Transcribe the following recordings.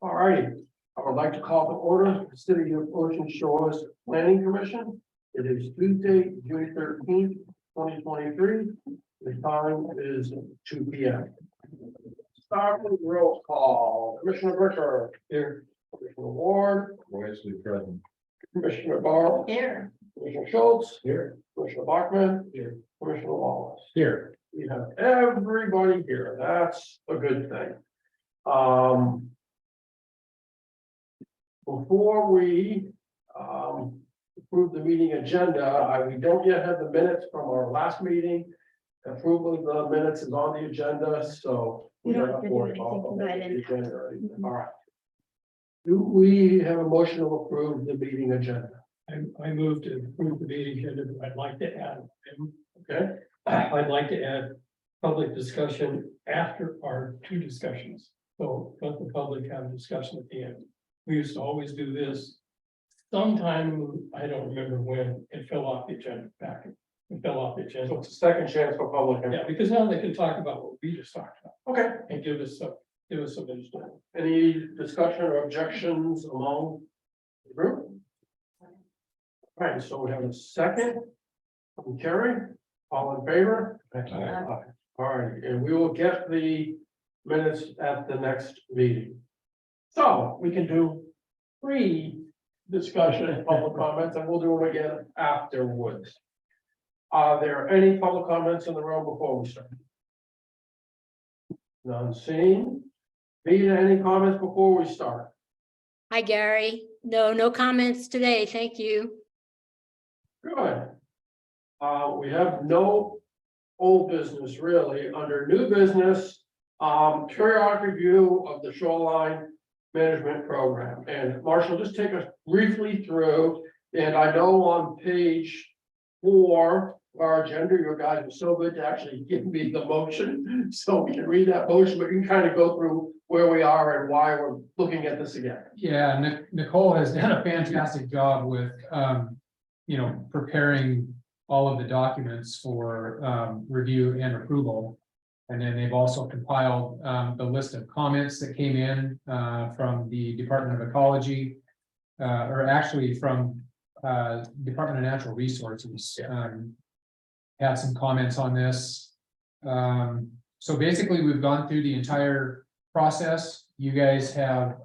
All righty, I would like to call to order the City of Ocean Shores Planning Commission. It is Tuesday, June 13th, 2023. The time is 2 p.m. Start with roll call. Commissioner Bricker. Here. Commissioner Ward. Wisely present. Commissioner Barr. Here. Commissioner Schultz. Here. Commissioner Bachman. Here. Commissioner Wallace. Here. We have everybody here. That's a good thing. Before we approve the meeting agenda, we don't yet have the minutes from our last meeting. Approval of the minutes is on the agenda, so. We don't have have to do worry about anything tonight the anyhow. agenda or anything. Mhm. All right. Do we have a motion to approve the meeting agenda? I moved to approve the meeting agenda, but I'd like to add, Okay, I'd like to add public discussion after our two discussions. So let the public have a discussion at the end. We used to always do this. Sometime, I don't remember when, it fell off the agenda back. It fell off the so agenda. it's a second chance for public. Yeah, because now they can talk about what we just talked about Okay, and give us some insight. any discussion or objections among the group? All right, so we have a second from Kerry, all in favor? Aye. All right, and we will get the minutes at the next meeting. So we can do pre-discussion and public comments, and we'll do them again afterwards. Are there any public comments in the room before we start? None seen. Vita, any comments before we start? Hi, Gary. No comments today. Thank you. Good. We have no old business really. Under new business, periodic review of the shoreline management program. And Marshall, just take us briefly through, and I know on page 4 of our agenda, your guys were so good to actually give me the motion, so we can read that motion, but you can kind of go through where we are and why we're looking at this again. Yeah, Nicole has done a fantastic job with, preparing all of the documents for, review and approval. And then they've also compiled, the list of comments that came in, from the Department of Ecology, or actually from, Department of Natural Resources. Had some comments on this. So basically, we've gone through the entire process. You guys have,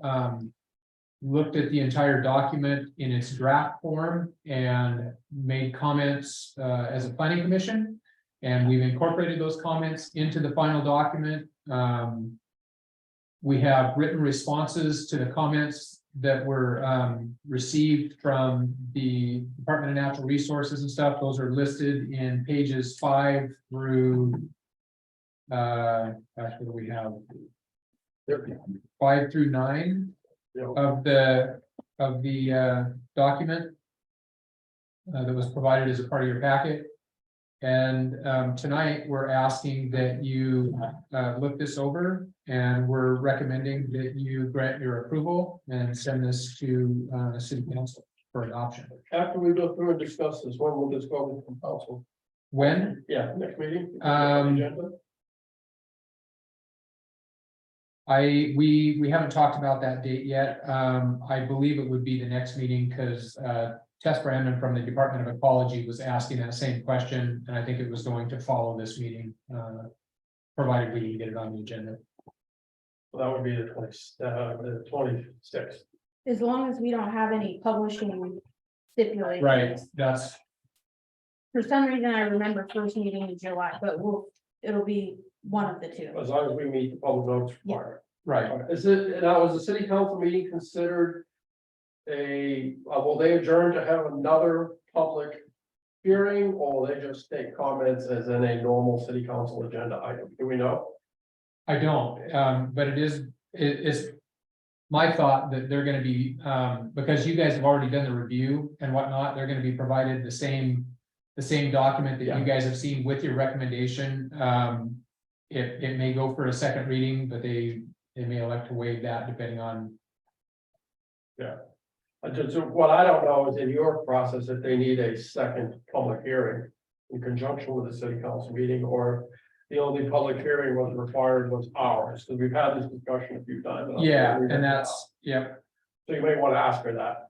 looked at the entire document in its draft form and made comments as a planning commission. And we've incorporated those comments into the final document. We have written responses to the comments that were received from the Department of Natural Resources and stuff. Those are listed in pages 5 through, actually we have 5 through 9 of the document that was provided as a part of your packet. And tonight we're asking that you look this over, and we're recommending that you grant your approval and send this to the city council for adoption. After we go through and discuss this, when will this go to the council? When? Yeah, next meeting. Agenda? We haven't talked about that date yet. I believe it would be the next meeting because Tess Brandon from the Department of Ecology was asking that same question, and I think it was going to follow this meeting, provided we can get it on the agenda. Well, that would be the 26th. As long as we don't have any publishing stipulations. Right, that's, For some reason, I remember first meeting in July, but it'll be one of the two. As long as we meet the public notice requirement. right. Is it, now, was the city council meeting considered will they adjourn to have another public hearing, or will they just take comments as in a normal city council agenda item? Do we know? I don't, but it's my thought that they're gonna be, because you guys have already done the review and whatnot, they're gonna be provided the same document that Yeah. you guys have seen with your recommendation. It may go for a second reading, but they may elect to waive that depending on. Just what I don't know is in your process, if they need a second public hearing in conjunction with the city council meeting, or the only public hearing was required was ours, because we've had this discussion a few times. Yeah, and that's, yep, So you may want to ask her that.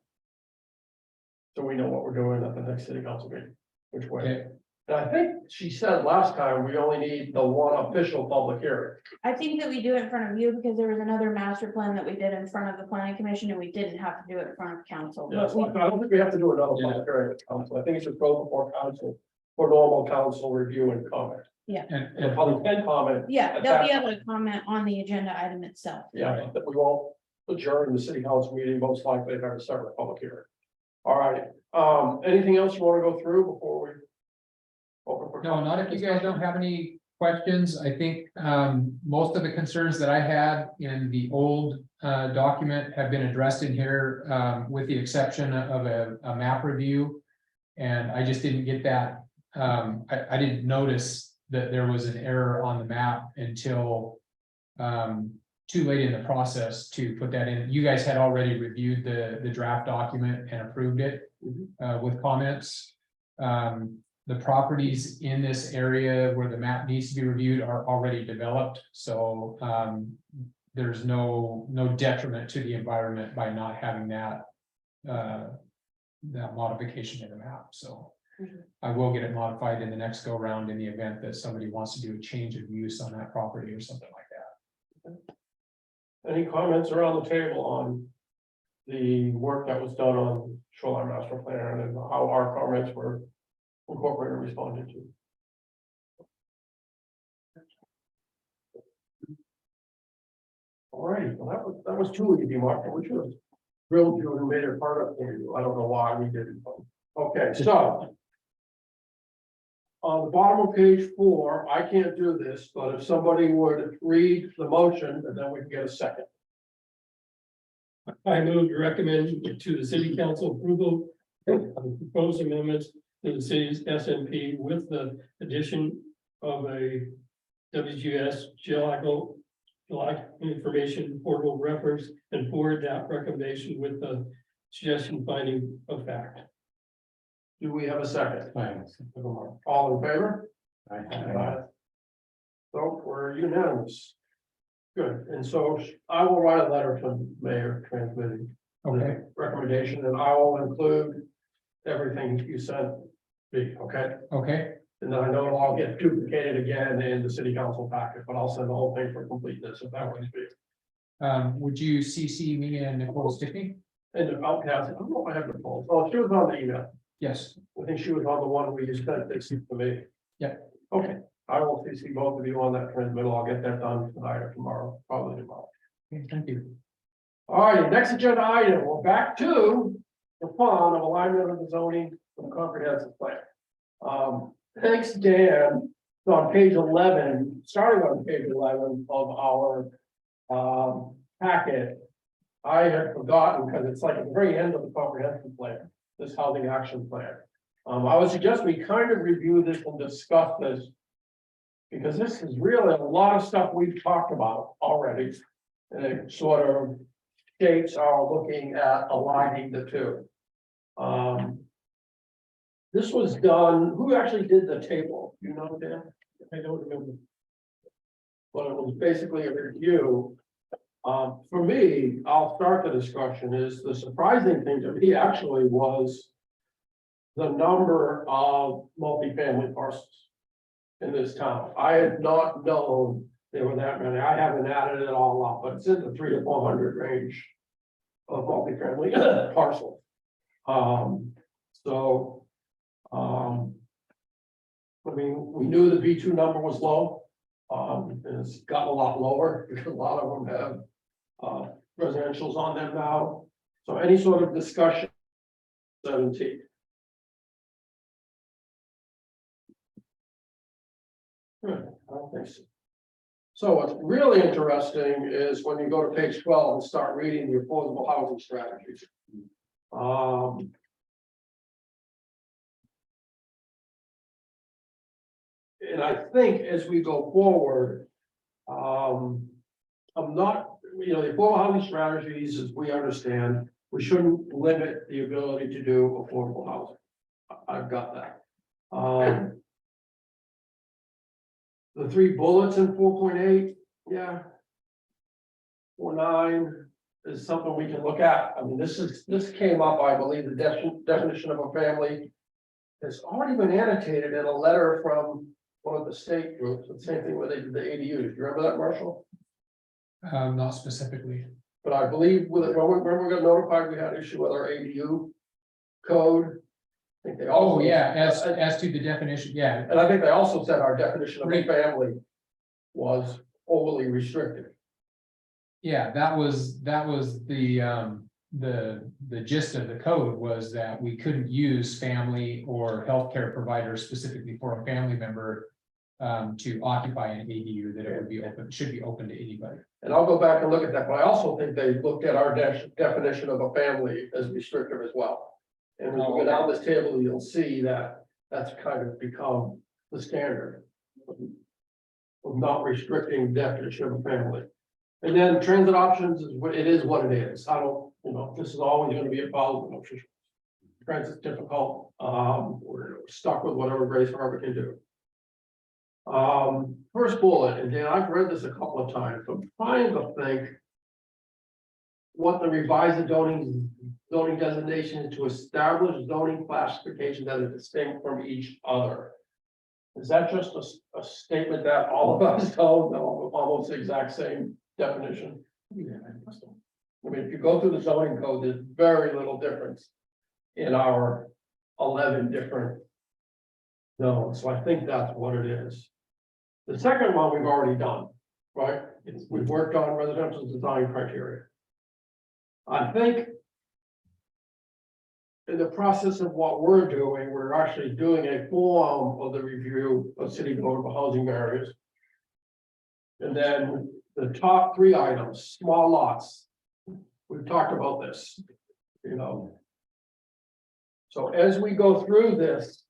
So we know what we're doing at the next city council meeting, which way. okay, And I think she said last time, we only need the one official public hearing. I think that we do it in front of you because there was another master plan that we did in front of the planning commission and we didn't have to do it in front of council. Yeah, But we- I don't think we have to do another Yeah. public hearing with council. I think it should go before council for normal council review and comment. and, And the public can comment, Yeah, they'll be able to comment on the agenda item itself. yeah, that we won't adjourn the city council meeting, most likely they're going to start a public hearing. All right, anything else you want to go through before we? Open for no, not if you guys don't have any questions. I think, most of the concerns that I had in the old, document have been addressed in here, with the exception of a map review. And I just didn't get that, I didn't notice that there was an error on the map until, too late in the process to put that in. You guys had already reviewed the draft document and approved it, with comments. The properties in this area where the map needs to be reviewed are already developed, so, there's no detriment to the environment by not having that, that modification in the map, so. I will get it modified in the next go round in the event that somebody wants to do a change of use on that property or something like that. Any comments around the table on the work that was done on shoreline master plan and how our comments were incorporated and responded to? All right, well, that was too easy, Mark, we should have grilled you and made it harder for you. I don't know why we didn't. Okay, so. On the bottom of page 4, I can't do this, but if somebody would read the motion, and then we can get a second. I move to recommend to the city council approval of proposed amendments to the city's SMP with the addition of a WGS geological information portal reference and forward that recommendation with the suggestion finding of fact. Do we have a second? All in favor? So we're unanimous. Good, and so I will write a letter to Mayor transmitting Okay, the recommendation, and I will include everything you sent me, okay? okay, And then I know I'll get duplicated again in the city council packet, but I'll send the whole thing for completeness if that works for you. would you CC me and Nicole Stickney? And I'll pass it, I don't know if I have the poll, oh, she was on the email. Yes, I think she was on the one we just sent this to me. Yeah. Okay, I will see both of you on that transmittal. I'll get that done tonight or tomorrow, probably tomorrow. okay, thank you. All right, next agenda item, we're back to the fun of alignment of the zoning and comprehensive plan. Thanks, Dan. So on page 11, starting on page 11 of our packet, I had forgotten because it's like at the very end of the comprehensive plan. This housing action plan. I would suggest we kind of review this and discuss this. Because this is really a lot of stuff we've talked about already. And it sort of shapes our looking at aligning the two. This was done, who actually did the table? You know, Dan? I don't remember. But it was basically a review. For me, I'll start the discussion is the surprising thing to me actually was the number of multifamily parcels in this town. I had not known there were that many. I haven't added it all up, but it's in the 300 to 400 range of multifamily parcels. I mean, we knew the B2 number was low. And it's gotten a lot lower because a lot of them have residentials on them now. So any sort of discussion. 17. Good, I don't think so. So what's really interesting is when you go to page 12 and start reading the affordable housing strategies. And I think as we go forward, I'm not, you know, the affordable housing strategies, as we understand, we shouldn't limit the ability to do affordable housing. I've got that. The 3 bullets in 4.8, yeah. 4.9 is something we can look at. I mean, this came up, I believe, the definition of a family. It's already been annotated in a letter from one of the state groups, the same thing where they did the ADUs. Do you remember that, Marshall? Not specifically. But I believe when we got notified, we had issue with our ADU code. I think they also. Oh, yeah, as to the definition, yeah, And I think they also said our definition of a family was overly restrictive. yeah, that was the gist of the code was that we couldn't use family or healthcare providers specifically for a family member. To occupy an ADU, that it would be open, should be open to anybody. And I'll go back and look at that, but I also think they looked at our definition of a family as restrictive as well. And when you go down this table, you'll see that that's kind of become the standard. Of not restricting definition of a family. And then transit options is what it is. I don't, this is always gonna be a problem. Transit's difficult, we're stuck with whatever Grace Harbor can do. First bullet, and Dan, I've read this a couple of times, I'm trying to think. What the revised zoning designation is to establish zoning classification that is distinct from each other. Is that just a statement that all of us know, almost the exact same definition? Yeah, I mean, if you go through the zoning code, there's very little difference in our 11 different zones, so I think that's what it is. The second one we've already done, right? We've worked on residential design criteria. I think in the process of what we're doing, we're actually doing a form of the review of city code of housing barriers. And then the top 3 items, small lots. We've talked about this, So as we go through this,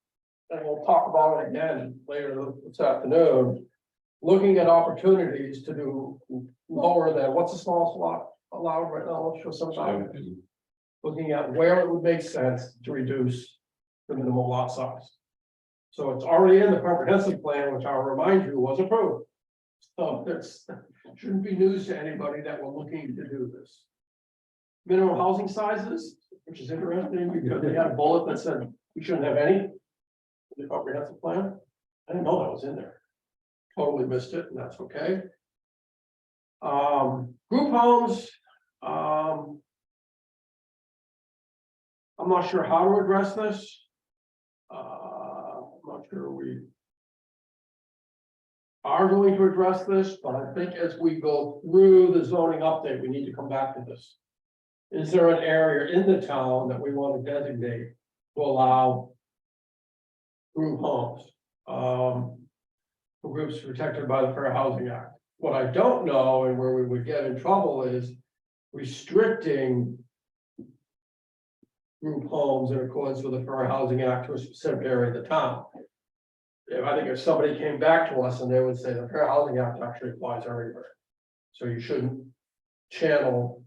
and we'll talk about it again later this afternoon, looking at opportunities to do lower than, what's the smallest lot allowed right now? Let's show some time. Looking at where it would make sense to reduce the minimum lot size. So it's already in the comprehensive plan, which I'll remind you was approved. So it's shouldn't be news to anybody that we're looking to do this. Minimum housing sizes, which is interesting because they had a bullet that said we shouldn't have any. The comprehensive plan. I didn't know that was in there. Totally missed it, and that's okay. Group homes. I'm not sure how to address this. I'm not sure we are going to address this, but I think as we go through the zoning update, we need to come back to this. Is there an area in the town that we want to designate to allow group homes, for groups protected by the Fair Housing Act? What I don't know and where we would get in trouble is restricting group homes in accordance with the Fair Housing Act to a specific area of the town. I think if somebody came back to us and they would say the Fair Housing Act actually applies everywhere. So you shouldn't channel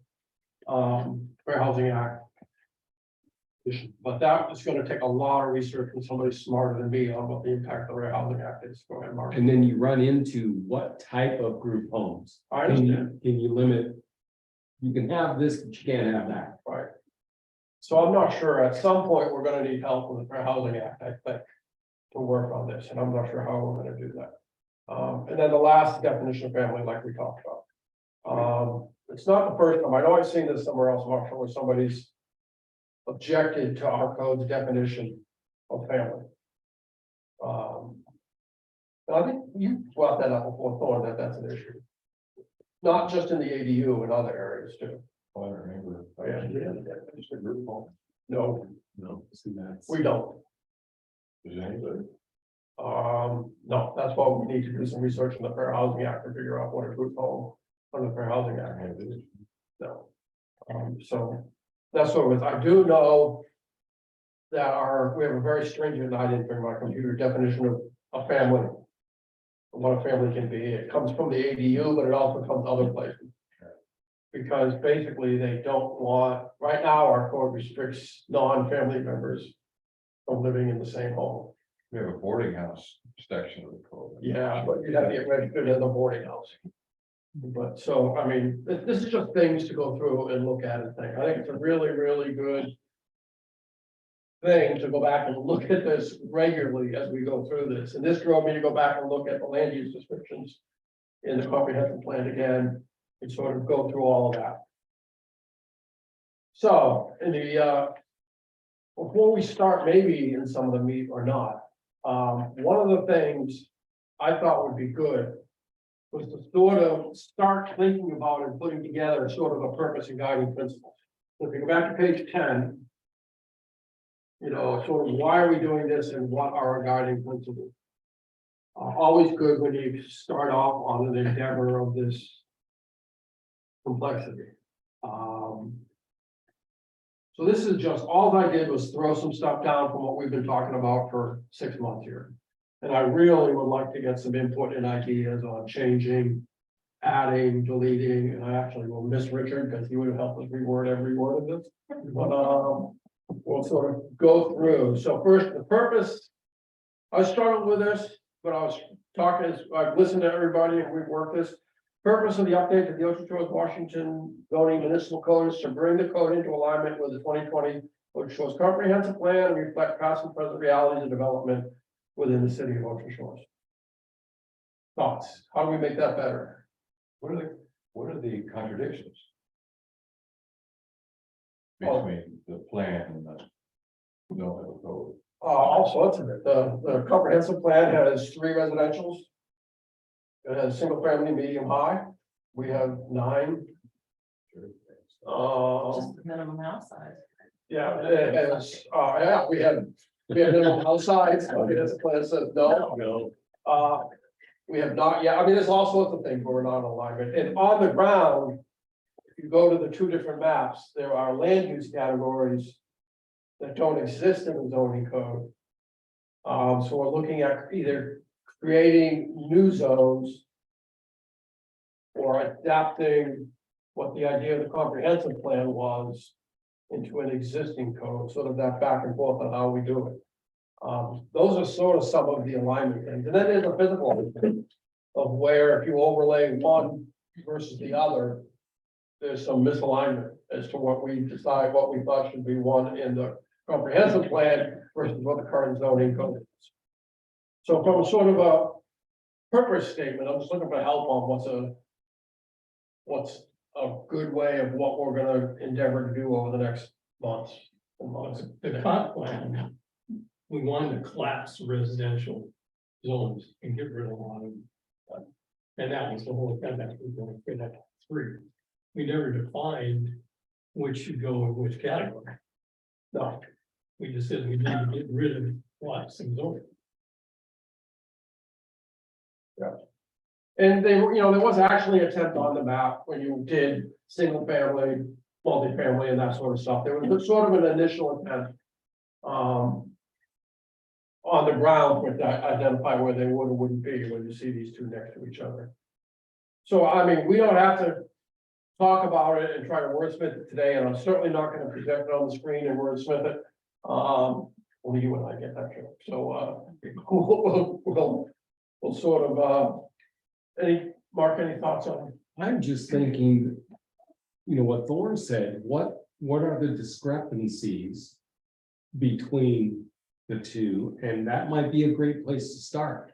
Fair Housing Act. But that is going to take a lot of research from somebody smarter than me on what the impact of the Fair Housing Act is. Go ahead, Mark. And then you run into what type of group homes? I Can understand, you limit? You can have this, but you can't have that. right? So I'm not sure, at some point, we're gonna need help with the Fair Housing Act, I think, to work on this, and I'm not sure how we're gonna do that. And then the last definition of family, like we talked about. It's not the first time, I know I've seen this somewhere else, Marshall, where somebody's objected to our code's definition of family. And I think you brought that up before, Thorne, that's an issue. Not just in the ADU, in other areas too. I don't remember. Just a group home. No, No, see that's. we don't. No, that's why we need to do some research on the Fair Housing Act to figure out what a group home on the Fair Housing Act is. No. So that's what it is. I do know that we have a very stringent, I didn't bring my computer, definition of a family. What a family can be. It comes from the ADU, but it also comes other places. Because basically they don't want, right now our code restricts non-family members from living in the same home. We have a boarding house section of the code. Yeah, but you'd have to get registered as a boarding house. But so, I mean, this is just things to go through and look at and think. I think it's a really, really good thing to go back and look at this regularly as we go through this. And this drove me to go back and look at the land use descriptions in the comprehensive plan again, and sort of go through all of that. So, in the, before we start, maybe in some of the meat or not, one of the things I thought would be good was to sort of start thinking about and putting together sort of a purpose and guiding principles. So if you go back to page 10, you know, sort of why are we doing this and what are our guiding principles? Always good when you start off on an endeavor of this complexity. So this is just, all I did was throw some stuff down from what we've been talking about for 6 months here. And I really would like to get some input and ideas on changing, adding, deleting, and I actually will miss Richard because he would have helped us reword every word of this. But we'll sort of go through. So first, the purpose. I struggled with this, but I was talking, I've listened to everybody and we've worked this. Purpose of the update to the Ocean Shores, Washington zoning municipal code is to bring the code into alignment with the 2020 Ocean Shores comprehensive plan and reflect past and present realities of development within the city of Ocean Shores. Thoughts? How do we make that better? What are the contradictions? Oh. Between the plan and the zoning code? All sorts of it. The comprehensive plan has 3 residentials. It has single family, medium, high. We have 9. Just the minimum house size. Yeah, it has, yeah, we have minimum house size. I mean, that's a plan that says no. We have not, yeah, I mean, there's all sorts of things where we're not in alignment. And on the ground, if you go to the 2 different maps, there are land use categories that don't exist in the zoning code. So we're looking at either creating new zones or adapting what the idea of the comprehensive plan was into an existing code, sort of that back and forth on how we do it. Those are sort of some of the alignment things. And then there's a physical of where if you overlay one versus the other, there's some misalignment as to what we decide, what we thought should be one in the comprehensive plan versus what the current zoning code is. So from a sort of a purpose statement, I'm just looking for help on what's a good way of what we're gonna endeavor to do over the next months and months. The comp plan, we wanted to collapse residential zones and get rid of a lot of them. And that was the whole kind of, we were going to 3. We never defined which should go in which category. No, We just said we need to get rid of lots and zoning. and they were, you know, there was actually an attempt on the map when you did single family, multifamily and that sort of stuff. There was sort of an initial attempt. On the ground to identify where they would or wouldn't be when you see these 2 next to each other. So, I mean, we don't have to talk about it and try to wordsmith it today, and I'm certainly not gonna project it on the screen and wordsmith it. Only you and I get that joke, so, we'll sort of, Mark, any thoughts on? I'm just thinking, you know, what Thorne said, what are the discrepancies between the 2, and that might be a great place to start.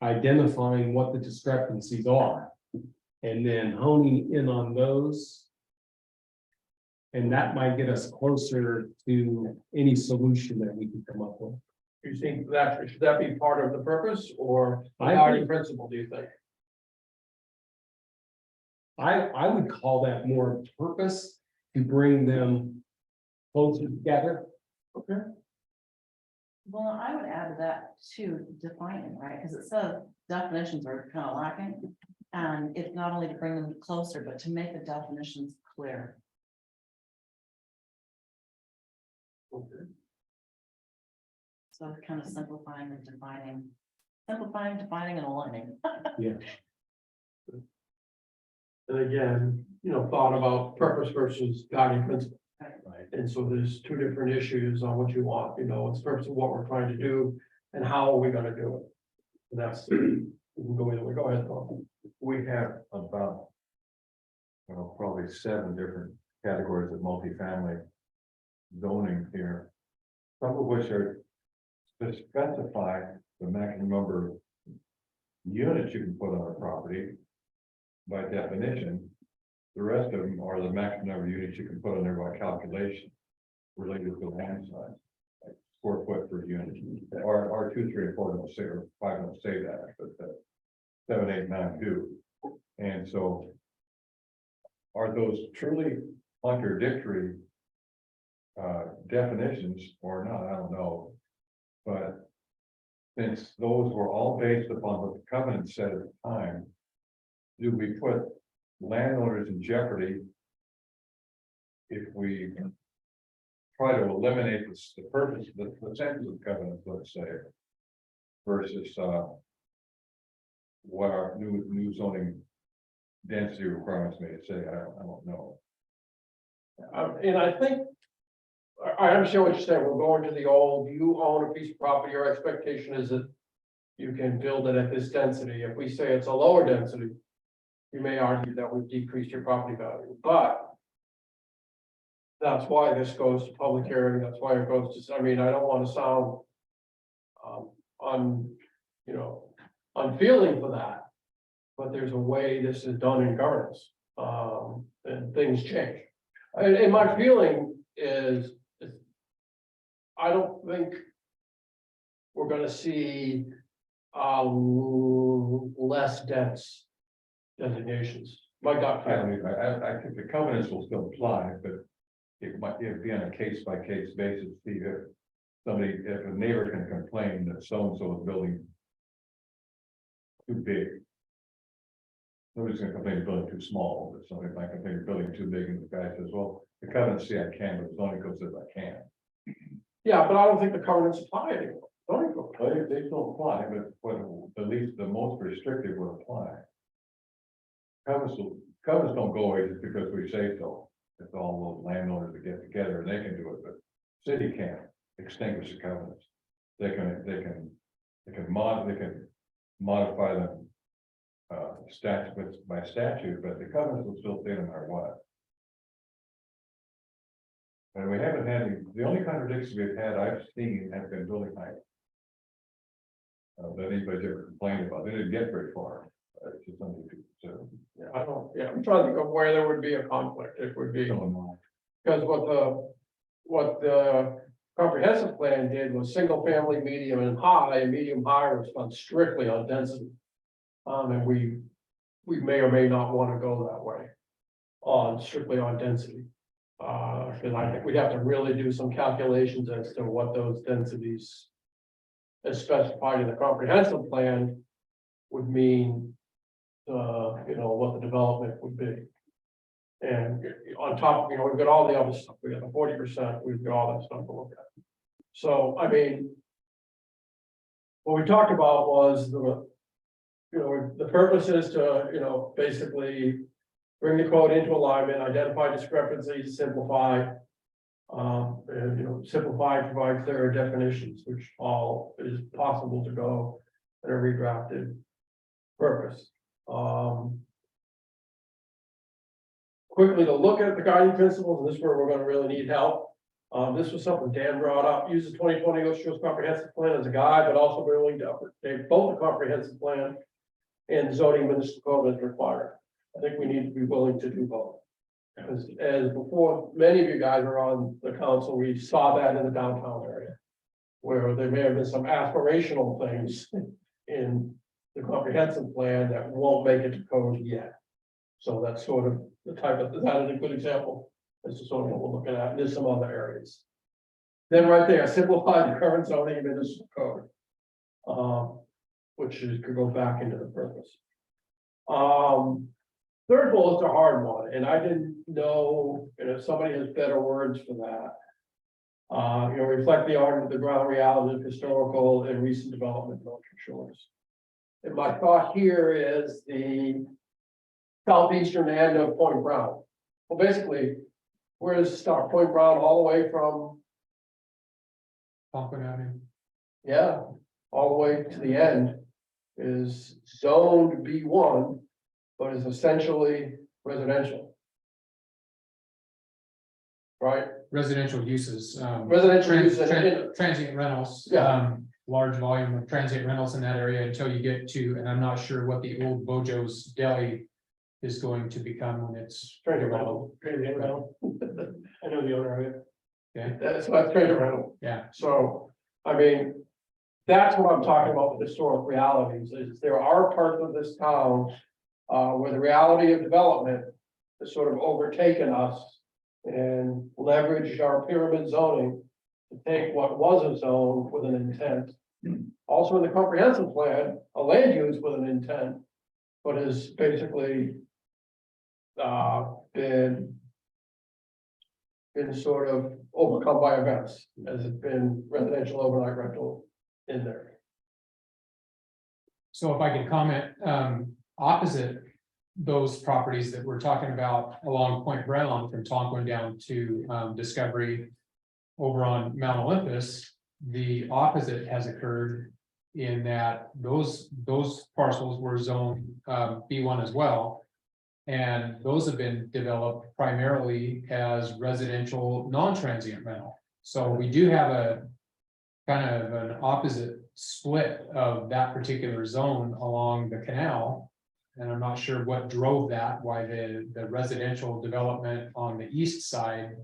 Identifying what the discrepancies are, and then honing in on those. And that might get us closer to any solution that we can come up with. Do you think that, should that be part of the purpose or the I guiding think- principle, do you think? I would call that more purpose to bring them closer together. Okay. Well, I would add to that too, defining, right, because it says definitions are kind of lacking. And it's not only to bring them closer, but to make the definitions clear. Okay. So kind of simplifying and defining, defining and aligning. And again, you know, thought about purpose versus guiding principle. Right. And so there's 2 different issues on what you want, you know, it's purpose of what we're trying to do. And how are we gonna do it? And that's, we can go either way, go ahead, Tom. We have about, well, probably 7 different categories of multifamily zoning here. Some of which are to specify the maximum number of units you can put on a property by definition. The rest of them are the maximum number of units you can put on there by calculation related to land size. Like square foot per unit, or 2, 3, and 4 don't say, or 5 don't say that, but 7, 8, 9 do. And so are those truly contradictory definitions or not? I don't know. But since those were all based upon what the covenant said at the time, do we put landowners in jeopardy if we try to eliminate the purpose, the sense of the covenant, let's say, versus what our new zoning density requirements may say? I don't know. And I think, I understand what you're saying, we're going to the old, you own a piece of property, your expectation is that you can build it at this density. If we say it's a lower density, you may argue that would decrease your property value, but that's why this goes to public hearing, that's why it goes to, I mean, I don't want to sound unfeeling for that, but there's a way this is done in governance, and things change. And my feeling is, I don't think we're gonna see less dense designations. My gut I feeling. mean, I think the covenants will still apply, but it might be on a case by case basis. See if a neighbor can complain that so and so is building too big. Nobody's gonna complain the building too small, but somebody might complain the building too big, and the guy says, well, the covenants say I can, but the zoning code says I can't. Yeah, but I don't think the covenants apply anymore. Zoning code. But if they don't apply, but at least the most restrictive will apply. Covenants don't go away just because we say so. It's all those landowners that get together and they can do it, but city can't extinguish the covenants. They can modify them. By statute, but the covenants will still stay no matter what. And we haven't had any, the only contradictions we've had, I've seen, have been building height. That anybody's ever complained about, they didn't get very far. It's just something to consider. Yeah, I'm trying to think of where there would be a conflict. It would be, because what the comprehensive plan did was single family, medium and high, and medium high was done strictly on density. And we may or may not want to go that way, strictly on density. Because I think we'd have to really do some calculations as to what those densities, as specified in the comprehensive plan, would mean, what the development would be. And on top, we've got all the other stuff, we got the 40%, we've got all that stuff to look at. So, I mean, what we talked about was the purpose is to, basically bring the code into alignment, identify discrepancies, simplify. And, simplify, provide clearer definitions, which all is possible to go in a redrafted purpose. Quickly to look at the guiding principles, and this is where we're gonna really need help. This was something Dan brought up, use the 2020 Ocean comprehensive plan as a guide, but also be willing to update both the comprehensive plan and zoning municipal code as required. I think we need to be willing to do both. Because as before, many of you guys are on the council, we saw that in the downtown area. Where there may have been some aspirational things in the comprehensive plan that won't make it to code yet. So that's sort of the type of, is that a good example? This is sort of what we're looking at, there's some other areas. Then right there, simplify the current zoning and municipal code. Which could go back into the purpose. Third bullet's a hard one, and I didn't know, if somebody has better words for that. Reflect the art of the ground reality of historical and recent development in Ocean Shores. And my thought here is the southeastern end of Point Brown. Well, basically, where does it start? Point Brown all the way from, Concord Avenue. yeah, all the way to the end is zoned B1, but is essentially residential. Right? Residential uses. Residential use and- Transient rentals. Yeah. Large volume of transient rentals in that area until you get to, and I'm not sure what the old Bojo's Deli is going to become when it's. Trader rental. Transient rental. I know the owner of it. Okay, That's trader rental. yeah, So, I mean, that's what I'm talking about with historic realities, is there are parts of this town. Where the reality of development has sort of overtaken us. And leveraged our pyramid zoning to take what was a zone with an intent. Also in the comprehensive plan, a land use with an intent, but is basically. Been sort of overcome by events, as it's been residential overnight rental in there. so if I could comment, opposite those properties that we're talking about along Point Brown from Tonquin down to, Discovery. Over on Mount Olympus, the opposite has occurred in that those parcels were zoned, B1 as well. And those have been developed primarily as residential, non-transient rental. So we do have a kind of an opposite split of that particular zone along the canal. And I'm not sure what drove that, why the residential development on the east side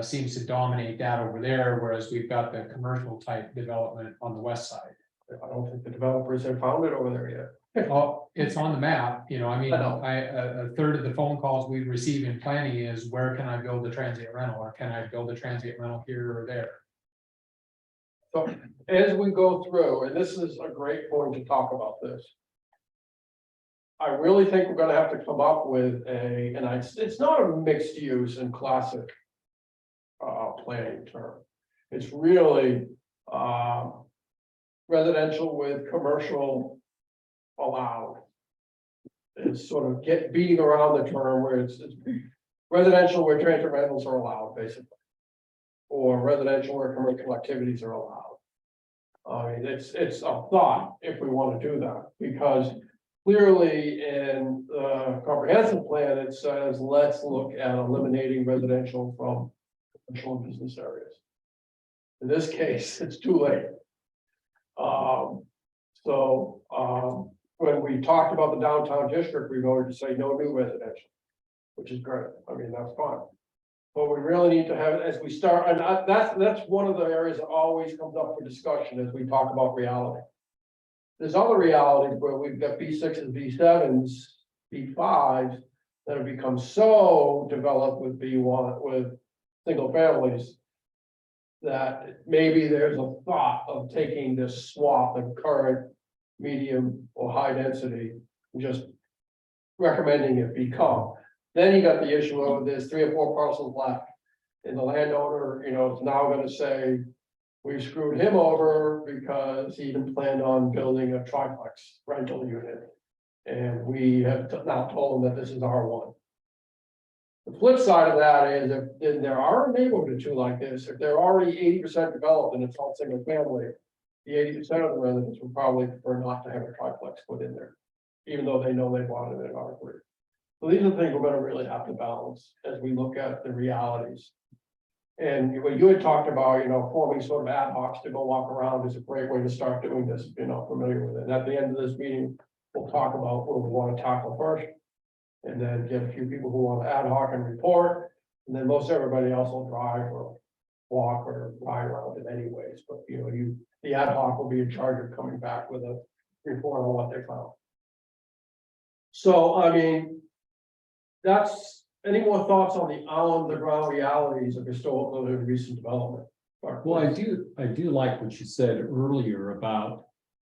seems to dominate that over there, whereas we've got the commercial type development on the west side. I don't think the developers have found it over there yet. Oh, it's on the map, you know, I mean, I know. a third of the phone calls we receive in planning is where can I build a transient rental, or can I build a transient rental here or there? So as we go through, and this is a great point to talk about this. I really think we're gonna have to come up with it's not a mixed use and classic. Planning term. It's really, residential with commercial allowed. It's sort of beating around the term where it's residential where transient rentals are allowed, basically. Or residential where commercial activities are allowed. I mean, it's a thought if we want to do that, because clearly in the comprehensive plan, it says, let's look at eliminating residential from commercial and business areas. In this case, it's too late. When we talked about the downtown district, we voted to say no new residential, which is great. I mean, that's fine. But we really need to have, as we start, and that's one of the areas that always comes up for discussion as we talk about reality. There's other realities where we've got B6s, B7s, B5s that have become so developed with B1, with single families. That maybe there's a thought of taking this swath of current medium or high density, and just recommending it become. Then you got the issue of there's 3 or 4 parcels left. And the landowner, you know, is now gonna say, we screwed him over because he even planned on building a triplex rental unit. And we have now told him that this is R1. The flip side of that is if there are a neighborhood or two like this, if they're already 80% developed and it's all single family. The 80% of the residents would probably prefer not to have a triplex put in there, even though they know they bought it in R3. So these are the things we're gonna really have to balance as we look at the realities. And what you had talked about, you know, forming sort of ad hocs to go walk around is a great way to start doing this, if you're not familiar with it. And at the end of this meeting, we'll talk about what we want to tackle first. And then get a few people who want to ad hoc and report, and then most everybody else will drive or walk or ride around it anyways, but you know, the ad hoc will be in charge of coming back with a report on what they found. So, I mean, any more thoughts on the ground realities of historical and recent development? Well, I do like what you said earlier about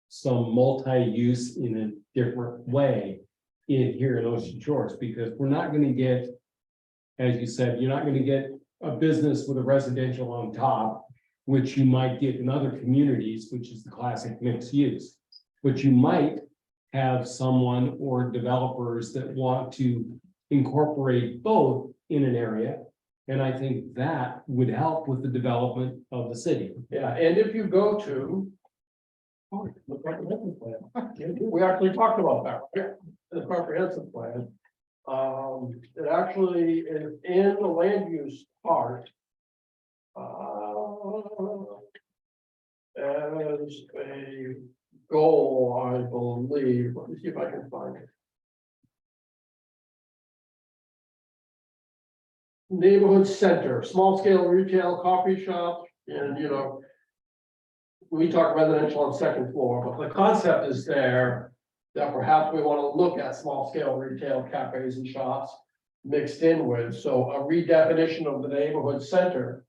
some multi-use in a different way in here in Ocean Shores, because we're not gonna get, as you said, you're not gonna get a business with a residential on top, which you might get in other communities, which is the classic mixed use. But you might have someone or developers that want to incorporate both in an area. And I think that would help with the development of the city. Yeah, and if you go to The comprehensive plan. We actually talked about that, right? The comprehensive plan. It actually is in the land use part. As a goal, I believe, let me see if I can find it. Neighborhood center, small scale retail, coffee shop, and we talk residential on second floor, but the concept is there. That perhaps we want to look at small scale retail cafes and shops mixed in with, so a redefinition of the neighborhood center.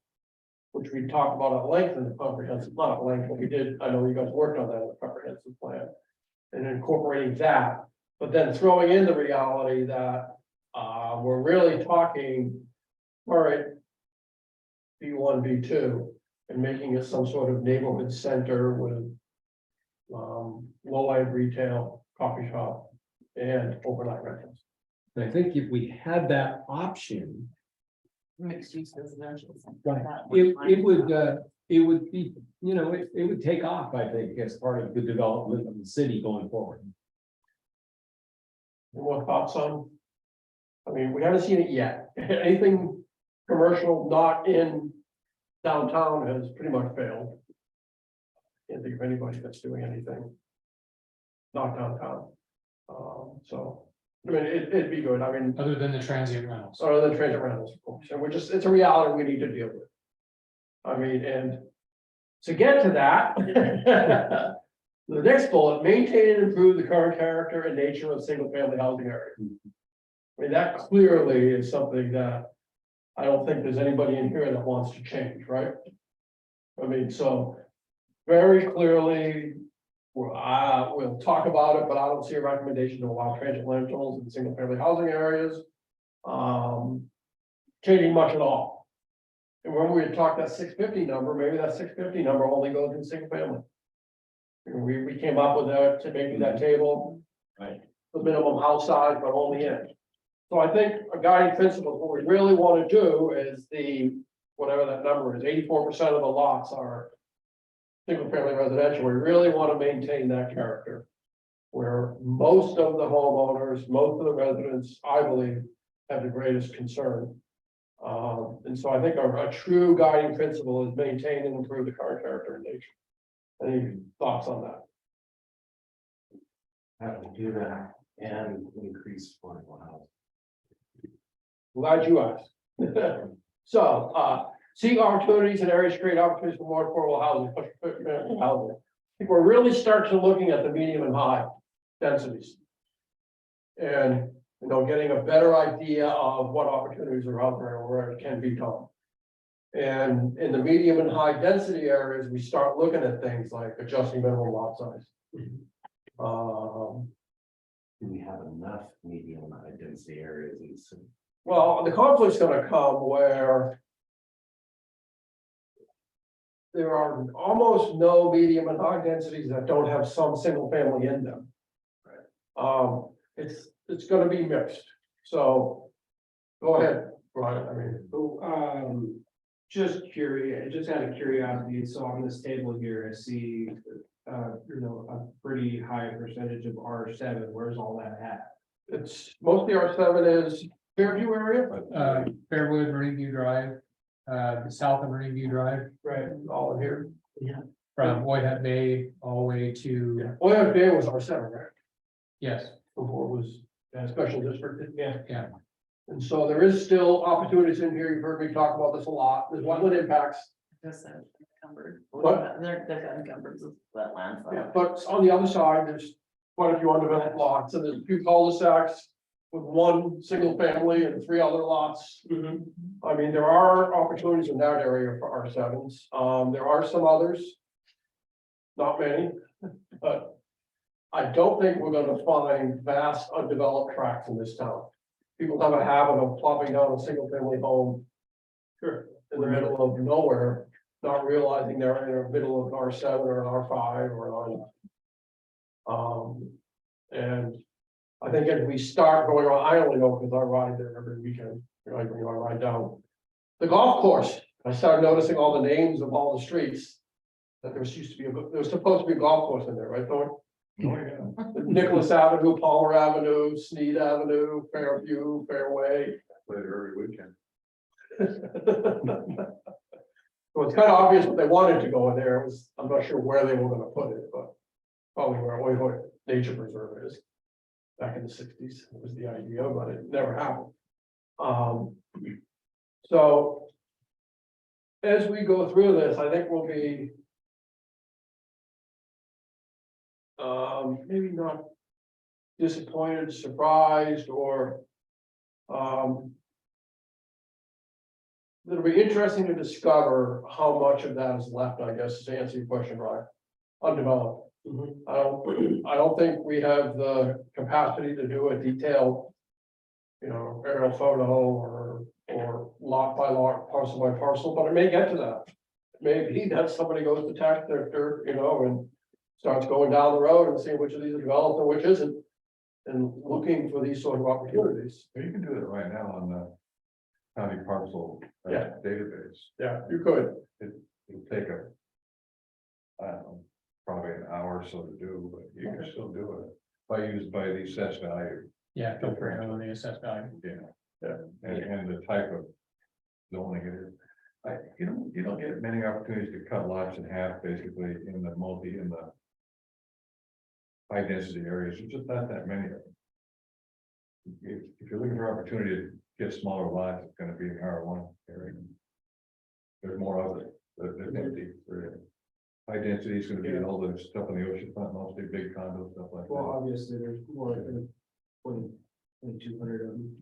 Which we talked about at length in the comprehensive, not at length, but we did, I know you guys worked on that in the comprehensive plan. And incorporating that, but then throwing in the reality that, we're really talking, all right. B1, B2, and making it some sort of neighborhood center with. Low-end retail, coffee shop, and overnight rentals. And I think if we had that option, Mixed use residential. something right, like that, it would be, it would take off, I think, as part of the development of the city going forward. Any more thoughts on? I mean, we haven't seen it yet. Anything commercial not in downtown has pretty much failed. Can't think of anybody that's doing anything. Not downtown. So, I mean, it'd be good. I mean, Other than the transient rentals. other than transit rentals, of course, and it's a reality we need to deal with. I mean, and to get to that. The next bullet, maintain and improve the current character and nature of single family housing area. I mean, that clearly is something that I don't think there's anybody in here that wants to change, right? I mean, so very clearly, we'll talk about it, but I don't see a recommendation to allow transit rentals in single family housing areas. Changing much at all. And when we had talked that 650 number, maybe that 650 number only goes in single family. We came up with that to make that table. Right. The minimum house size, but only in. So I think a guiding principle, what we really want to do is whatever that number is, 84% of the lots are. Single family residential, we really want to maintain that character. Where most of the homeowners, most of the residents, I believe, have the greatest concern. And so I think a true guiding principle is maintain and improve the current character and nature. Any thoughts on that? Have to do that and increase affordable housing. Glad you asked. So, seek opportunities in areas to create opportunities for more affordable housing, especially family housing. I think we're really starting to looking at the medium and high densities. And, getting a better idea of what opportunities are out there and where it can be done. And in the medium and high density areas, we start looking at things like adjusting minimum lot size. Do we have enough medium and high density areas in the city? Well, the conflict's gonna come where there are almost no medium and high densities that don't have some single family in them. It's gonna be mixed, so go ahead, Brian, I mean. Just curious, just out of curiosity, so on this table here, I see, a pretty high percentage of R7, where's all that at? It's mostly R7 is Fairview area, Fairwood, Marine View Drive, the south of Marine View Drive, right, all in here. from Oyhut Bay all the way to, Oil Bay was R7, right, yes, before it was a special district. yeah. And so there is still opportunities in here, you've heard me talk about this a lot, there's wetland impacts. Just encumbered. What? They're encumbered with wetlands. so. Yeah, but on the other side, there's quite a few undeveloped lots, and there's a few cul-de-sacs with one single family and 3 other lots. I mean, there are opportunities in that area for R7s. There are some others. Not many, but I don't think we're gonna find vast undeveloped tracts in this town. People have a habit of plopping down a single family home. Sure. In the middle of nowhere, not realizing they're in the middle of R7 or an R5 or an R9. And I think if we start going on, I only know because I ride there every weekend, I ride down the golf course. I started noticing all the names of all the streets. that there used to be, there was supposed to be a golf course in there, right, Thorne? Oh, yeah. Nicholas Avenue, Palmer Avenue, Sneed Avenue, Fairview, Fairway. Played every weekend. So it's kind of obvious what they wanted to go in there, it was, I'm not sure where they were gonna put it, but probably where Oyhoy Nature Preserve is. Back in the sixties was the idea, but it never happened. So as we go through this, I think we'll be maybe not disappointed, surprised, or it'll be interesting to discover how much of that is left, I guess, to answer your question, Ryan. Undeveloped. I don't think we have the capacity to do a detailed, aerial photo or lot by lot, parcel by parcel, but it may get to that. Maybe that somebody goes to tax their dirt, and starts going down the road and seeing which of these are developed and which isn't. And looking for these sort of opportunities. You can do it right now on the county parcel Yeah. database. Yeah, you could. It'll take I don't know, probably an hour or so to do, but you can still do it. By the assessed value. Yeah, filtering on the assessed value. Yeah. And the type of zoning it is. You don't get many opportunities to cut lots in half, basically, in the high density areas, there's just not that many of them. If you're looking for opportunity to get smaller lots, it's gonna be an R1 area. There's more of it, there's empty, high density is gonna be all the stuff on the ocean front, mostly big condos, stuff like Well, that. obviously, there's more than 2,200 of them.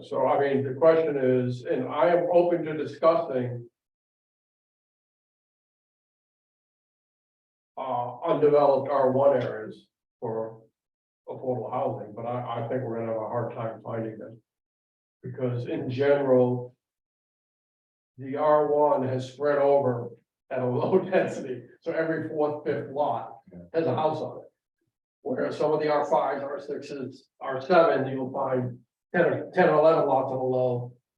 So I mean, the question is, and I am open to discussing. Undeveloped R1 areas for affordable housing, but I think we're gonna have a hard time finding them. Because in general. The R1 has spread over at a low density, so every fourth, fifth lot has a house on it. Whereas some of the R5s, R6s, R7, you'll find 10 or 11 lots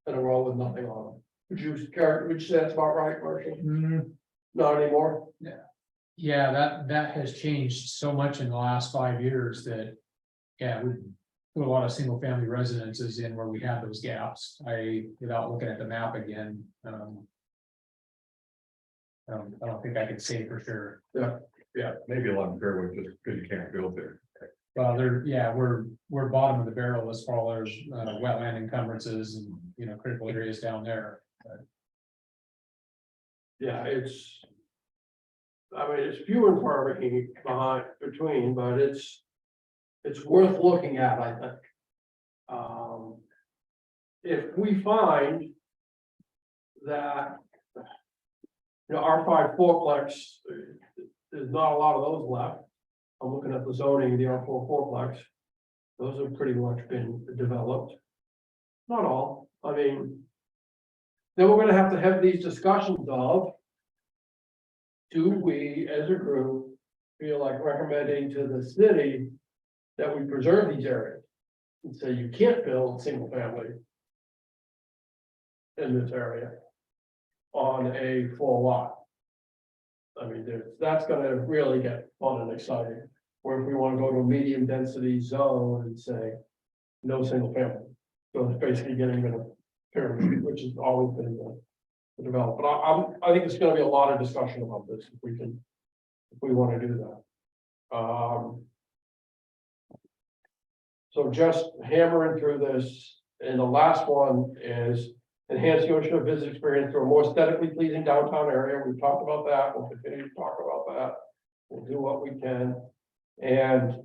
in a row with nothing on them. Would you say that's about right, Marshall? Not anymore? Yeah, that has changed so much in the last 5 years that, yeah, we put a lot of single family residences in where we have those gaps. Without looking at the map again, I don't think I can say for sure. Yeah, maybe along Fairway, just because you can't build there. Well, we're bottom of the barrel as far as wetland encumbrances and, critical areas down there. Yeah, it's few and far between, but it's worth looking at, I think. If we find that, R5 fourplex, there's not a lot of those left. I'm looking at the zoning, the R4 fourplex. Those have pretty much been developed. Not all, then we're gonna have these discussions of. Do we, as a group, feel like recommending to the city that we preserve these areas? And say you can't build single family in this area on a full lot. That's gonna really get fun and exciting. Or if we wanna go to a medium density zone and say, no single family. So it's basically getting rid of pyramid, which has always been the develop, but I think it's gonna be a lot of discussion about this, if we wanna do that. So just hammering through this, and the last one is enhance the ocean visit experience through a more aesthetically pleasing downtown area. We've talked about that, we'll continue to talk about that. We'll do what we can, and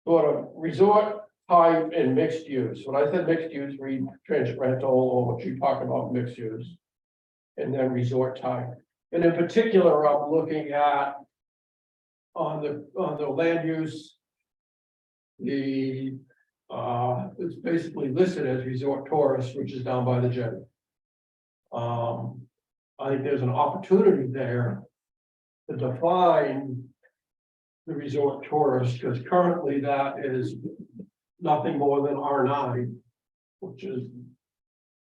sort of resort type and mixed use. When I said mixed use, read transit rental, or what you talk about mixed use. And then resort type, and in particular, I'm looking at on the land use. It's basically listed as resort tourist, which is down by the jetty. I think there's an opportunity there to define the resort tourist, because currently that is nothing more than R9, which is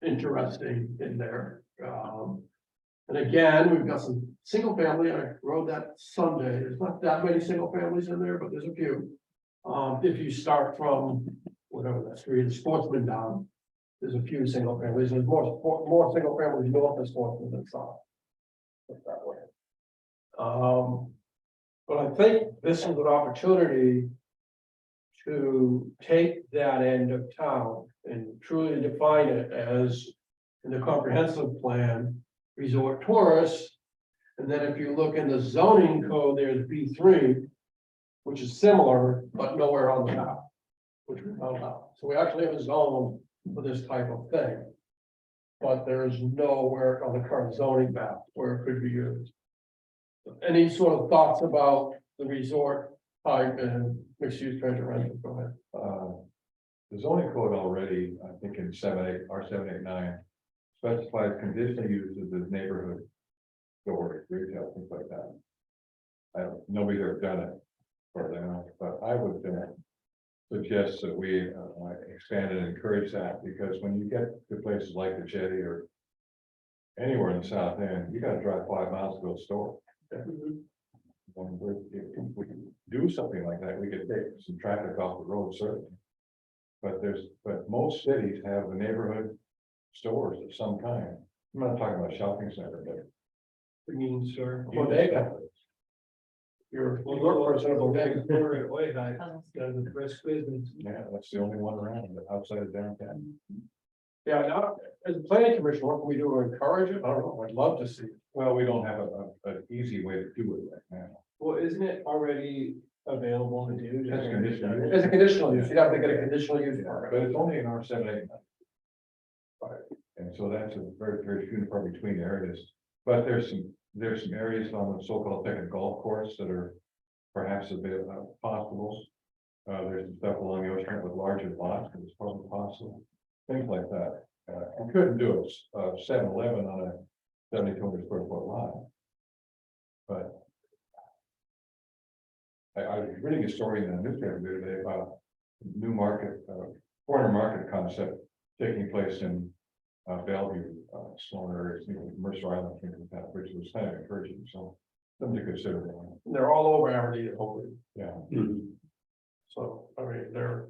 interesting in there. And again, we've got some single family, I rode that Sunday, there's not that many single families in there, but there's a few. If you start from whatever that street is, Sportsman down, there's a few single families, there's more single families north of Sportsman than south. Put it that way. But I think this is an opportunity to take that end of town and truly define it as in the comprehensive plan, resort tourists. And then if you look in the zoning code, there's B3, which is similar, but nowhere on the map, which we found out. So we actually have a zone for this type of thing. But there is nowhere on the current zoning map where it could be used. Any sort of thoughts about the resort type and mixed use treasure rental? Go ahead. The zoning code already, I think in R789, specifies conditional uses as neighborhood storage, retail, things like that. Nobody's ever done it, for them, but I would suggest that we expand and encourage that, because when you get to places like the Jetty or anywhere in the South End, you gotta drive 5 miles to go to the store. If we do something like that, we could take some traffic off the road, certainly. But most cities have the neighborhood stores of some kind. I'm not talking about shopping center, but. I mean, sir, bodega. You're a person of bodega. Way back, the brisk business. Yeah, that's the only one around, but outside of downtown. Yeah, now, as a planning commission, what can we do to encourage it? I don't know, I'd love to see it. Well, we don't have an easy way to do it right now. Well, isn't it already available to do? just- That's conditional use. As a conditional use, you'd have to get a conditional use permit. But it's only in R789. And so that's a very, very few and far between areas. But there's some areas on the so-called second golf course that are perhaps a bit possible. There's some stuff along the ocean with larger lots, and it's probably possible. Things like that. You couldn't do a 7-Eleven on a 7,200 square foot lot. But I was reading a story in the newspaper the other day about new market, corner market concept taking place in Bellevue, smaller areas, Mercer Island, things like that, which was kind of encouraging, so something to consider. They're all over Aberdeen, hopefully. Yeah, So, I mean, they're,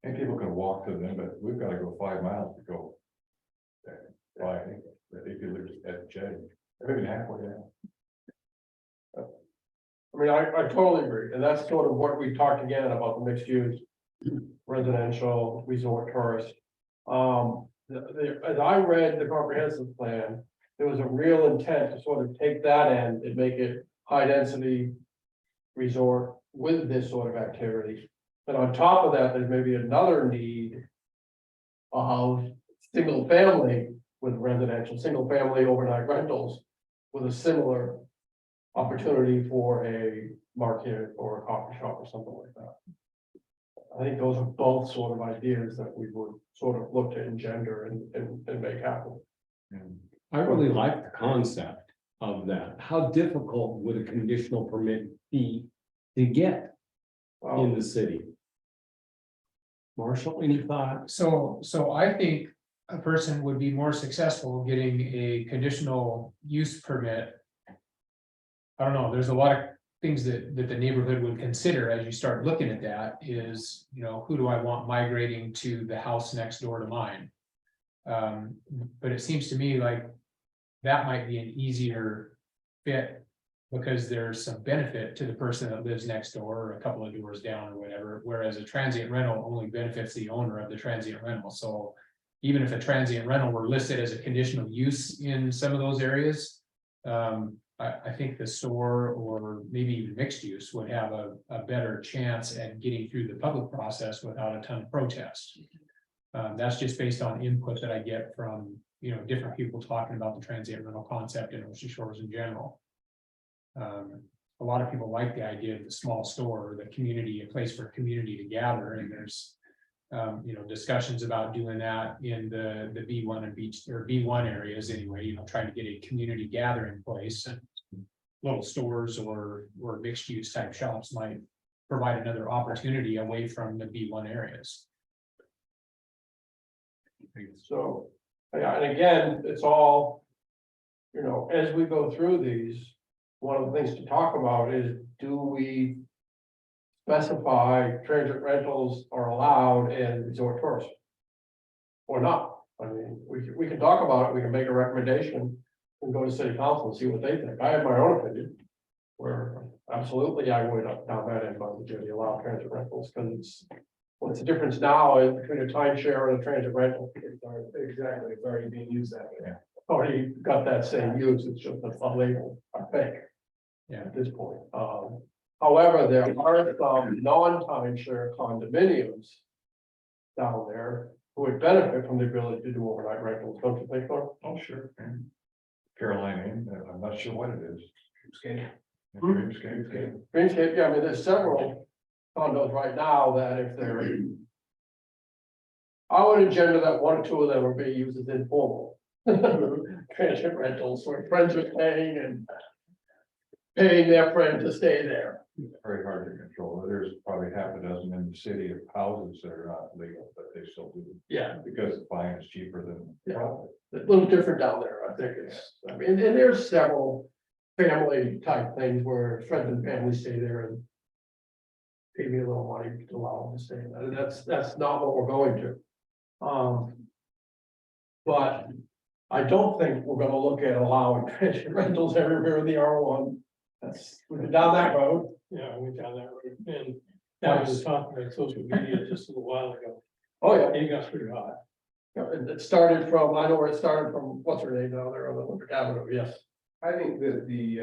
and people can walk to them, but we've got to go 5 miles to go. By, if you live at J, maybe halfway down. I mean, I totally agree, and that's sort of what we talked again about the mixed use. Residential, resort, tourist. As I read the comprehensive plan, there was a real intent to sort of take that end and make it high density. Resort with this sort of activity, and on top of that, there's maybe another need. Of single family with residential, single family overnight rentals with a similar. Opportunity for a market or a coffee shop or something like that. I think those are both sort of ideas that we would sort of look to engender and make happen. I really like the concept of that. How difficult would a conditional permit be to get in the city? Marshall, any thoughts? So I think a person would be more successful getting a conditional use permit. I don't know, there's a lot of things that the neighborhood would consider as you start looking at that is, who do I want migrating to the house next door to mine? But it seems to me like that might be an easier fit because there's some benefit to the person that lives next door or a couple of doors down or whatever, whereas a transient rental only benefits the owner of the transient rental. So even if a transient rental were listed as a conditional use in some of those areas, I think the store or maybe even mixed use would have a better chance at getting through the public process without a ton of protest. That's just based on input that I get from, different people talking about the transient rental concept in Ocean Shores in general. A lot of people like the idea of the small store, the community, a place for community to gather, and there's discussions about doing that in the B1 and B1 areas anyway, trying to get a community gathering place, and little stores or mixed use type shops might provide another opportunity away from the B1 areas. So, yeah, and again, it's all. you know, as we go through these, one of the things to talk about is, do we specify transit rentals are allowed in resort tours? Or not? I mean, we can talk about it, we can make a recommendation and go to city council and see what they think. I have my own opinion. Where absolutely I would up down that end of the Jimmy allow transit rentals, because it's, what's the difference now is between a timeshare and a transit rental? Exactly, it's already being used that way. Already got that same use, it's just a label, I think. Yeah. At this point, however, there are some non-timeshare condominiums down there who would benefit from the ability to do overnight rentals, don't you think, Norm? Oh, sure. Caroline Inn, I'm not sure what it is. Okay. Dreamscape. Greenscape, yeah, I mean, there's several condos right now that if they're. I would agenda that one or two of them are being used as informal. Transit rentals where friends are staying and. Paying their friend to stay there. Very hard to control. There's probably half a dozen in the city of houses that are not legal, but they still do. Yeah. Because buying is cheaper than. Yeah. A little different down there, I think it's, I mean, and there's several family type things where friends and family stay there and. Pay me a little money to allow them to stay in that, and that's not what we're going to. But I don't think we're gonna look at allowing transit rentals everywhere in the R1. That's, we've been down that road. Yeah, I went down that road, and that was talking about social media just a little while ago. Oh, yeah. It got pretty hot. Yeah, and it started from, I know where it started from, what's her name down there on the Olympic Avenue, yes. I think that the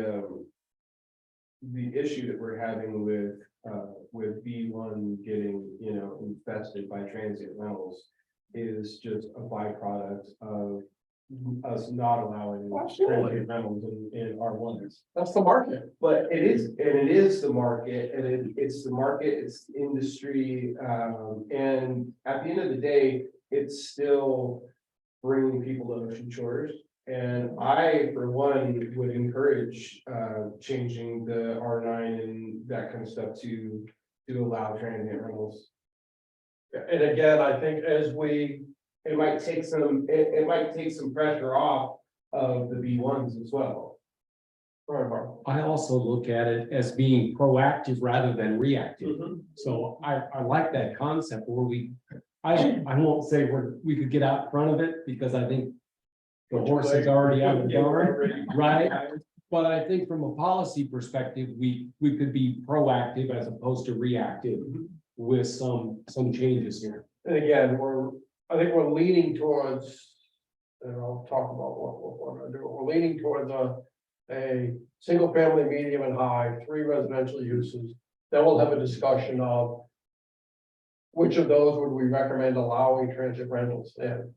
issue that we're having with B1 getting, you know, infested by transient rentals is just a byproduct of us not allowing Absolutely. transient rentals in R1s. That's the market. But it is the market, and it's the market, it's industry, and at the end of the day, it's still bringing people to Ocean Shores. And I, for one, would encourage, changing the R9 and that kind of stuff to allow transient rentals. And again, I think as we, It might take some pressure off of the B1s as well. I also look at it as being proactive rather than reactive. So I like that concept where I won't say we could get out in front of it because I think the horse is already out of the barn, right? But I think from a policy perspective, we could be proactive as opposed to reactive with some changes here. and again, I think we're leaning towards, and I'll talk about what we're gonna do, we're leaning towards a single family, medium and high, 3 residential uses. Then we'll have a discussion of which of those would we recommend allowing transit rentals in?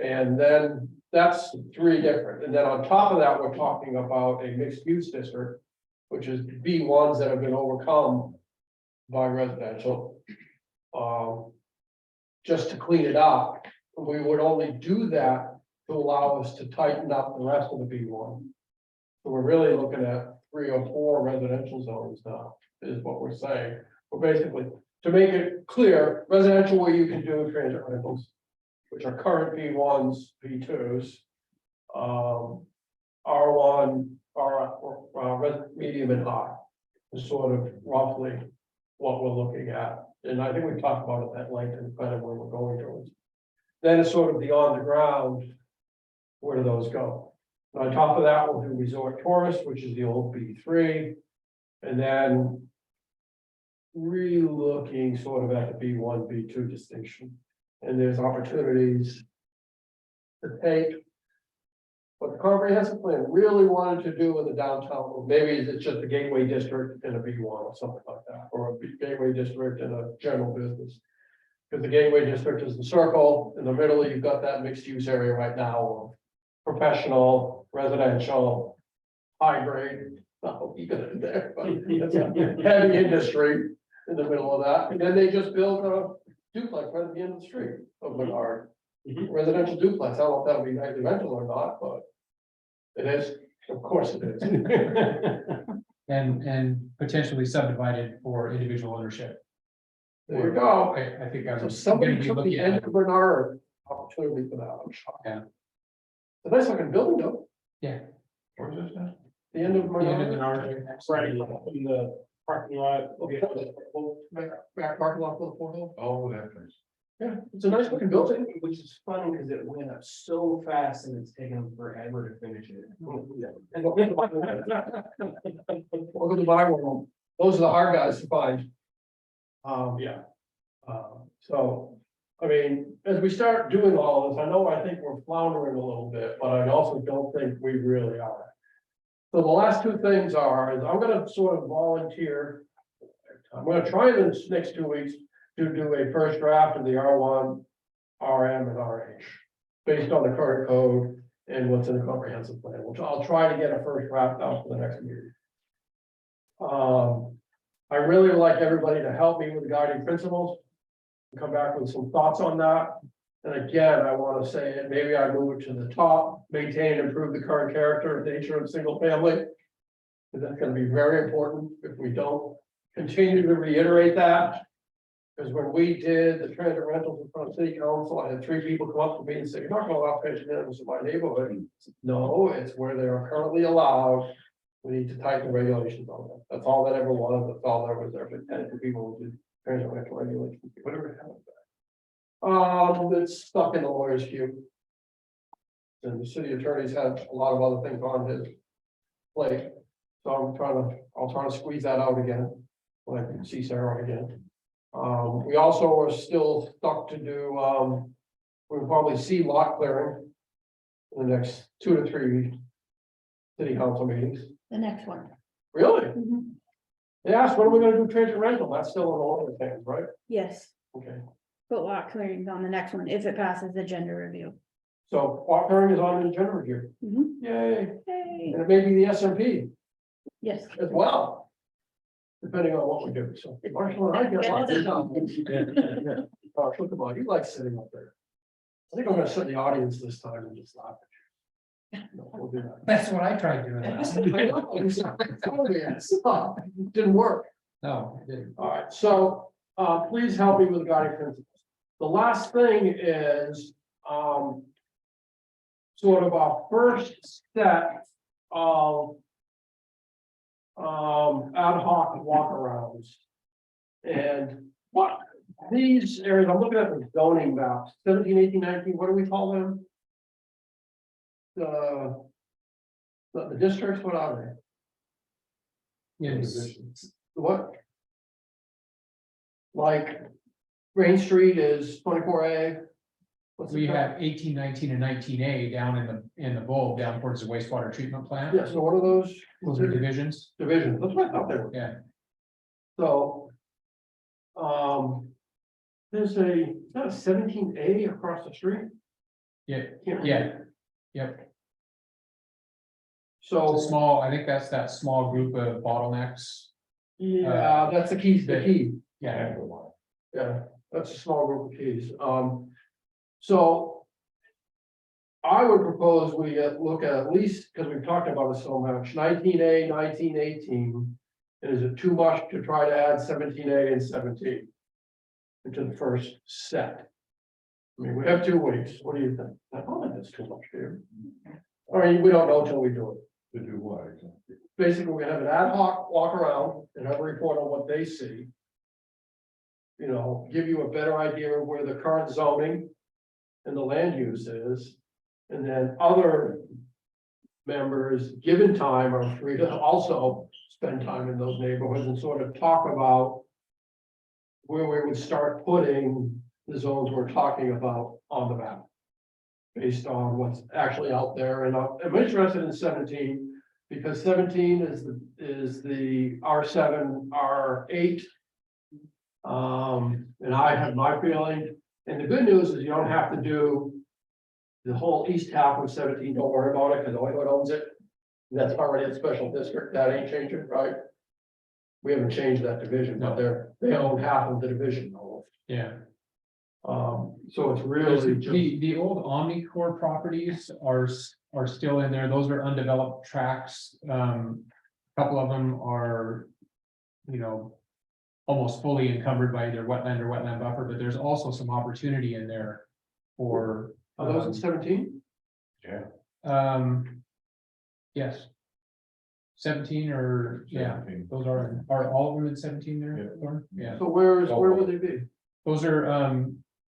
And then that's 3 different. And then on top of that, we're talking about a mixed use district, which is B1s that have been overcome by residential. Just to clean it up, we would only do that to allow us to tighten up the rest of the B1. So we're really looking at 3 or 4 residential zones now, is what we're saying. We're basically, to make it clear, residential where you can do transit rentals, which are current B1s, B2s. R1, medium and high, is sort of roughly what we're looking at. And I think we talked about it at length and kind of where we're going towards. Then it's sort of the on the ground, where do those go? And on top of that, we'll do resort tourist, which is the old B3. And then re-looking sort of at the B1, B2 distinction. And there's opportunities to take what the comprehensive plan really wanted to do in the downtown, or maybe it's just a gateway district in a B1 or something like that, or a gateway district in a general business. Because the gateway district is the circle, in the middle, you've got that mixed use area right now of professional, residential, high grade, not you got it there, but it's a heavy industry in the middle of that. And then they just built a duplex right at the end of the street of Menard. Residential duplex, I don't know if that'll be nightly rental or not, but it is, of course it is. And potentially subdivided for individual ownership. There you go. I think So I'm. somebody gonna be took the looking end at- of Bernard opportunity for that. I'm shocked. Yeah. The nice looking building though. Yeah. Where's this at? The end of The end of Menard. Menard. Right, in the parking lot, back parking lot for the portal. Oh, that place. Yeah, it's a nice looking building. Which is funny because it went up so fast and it's taken them forever to finish it. Welcome to my world. Those are the hard guys to find. Yeah. So, I mean, as we start doing all this, I think we're floundering a little bit, but I also don't think we really are. So the last two things are, is I'm gonna sort of volunteer. I'm gonna try this next 2 weeks to do a first draft of the R1, RM and RH. Based on the current code and what's in the comprehensive plan, which I'll try to get a first draft out for the next meeting. I really would like everybody to help me with the guiding principles. Come back with some thoughts on that. And again, I want to say it, maybe I move it to the top, maintain and improve the current character of nature of single family. Because that's going to be very important if we don't continue to reiterate that. Because when we did the transit rentals in front of city council, I had 3 people come up to me and say, you're not gonna allow pensioners in my neighborhood. No, it's where they are currently allowed. We need to tighten the regulations on that. That's all that ever was. That's all there was there. But 10 people who did transit rental regulations, whatever happened to that. It's stuck in the lawyer's queue. And the city attorney's had a lot of other things on his plate. So I'll try to squeeze that out again. When I can see Sarah again. We also are still stuck to do, we'll probably see lot clearing. In the next 2 to 3 city council meetings. The next one. Really? Mhm. They asked, when are we gonna do transit rental? That's still in all the things, right? Yes, Okay, put lot clearings on the next one if it passes the gender review. so lot clearing is on the agenda review. Mhm. Yay, Yay. and it may be the SMP Yes. as well. Depending on what we do, so. Marshall and I get lots of time. Gosh, look about, you like sitting up there. I think I'm gonna sit in the audience this time and just laugh at you. No, we'll do that. That's what I tried doing. last time. I know, it didn't work. No, it didn't. All right, so, please help me with the guiding principles. The last thing is, sort of our first step of ad hoc walkarounds. And what, these areas, I'm looking at the zoning maps, 17, 18, 19, what do we call them? The districts, what are Yes. they? What? Like, Main Street is 24A. What's We it called? have 18, 19, and 19A down in the bulb down towards the wastewater treatment plant. Yeah, so what are those? Those are divisions. Divisions, that's what I thought they were. Yeah. So. There's is that a 17A across the street? Yeah, Can't read yeah. it. Yep. It's So, a small, I think that's that small group of bottlenecks. yeah, that's the key, the key. Yeah. Yeah, that's a small group of keys. So. I would propose we look at least, because we've talked about it so much, 19A, 19, 18. And is it too much to try to add 17A and 17? Into the first set? I mean, we have 2 weeks. What do you think? I don't think that's too much here. I mean, we don't know till we do it. To do what exactly? Basically, we're gonna have an ad hoc walk around and have a report on what they see. You know, give you a better idea of where the current zoning and the land use is. And then other members, given time, are free to also spend time in those neighborhoods and sort of talk about where we would start putting the zones we're talking about on the map. Based on what's actually out there, and I'm interested in 17, because 17 is the R7, R8. And I have my feeling, and the good news is you don't have to do the whole east half of 17, don't worry about it, because Oilwood owns it. And that's already a special district, that ain't changing, right? We haven't changed that division, but they own half of the division almost. Yeah. So it's really just, The old Omnicorp properties are still in there. Those are undeveloped tracks. A couple of them are, almost fully encumbered by either wetland or wetland buffer, but there's also some opportunity in there for. are those in 17? Yeah. Yes. 17 or, yeah, 17. those are all of them in 17 there? Lauren? Yeah, So where would they be? those are,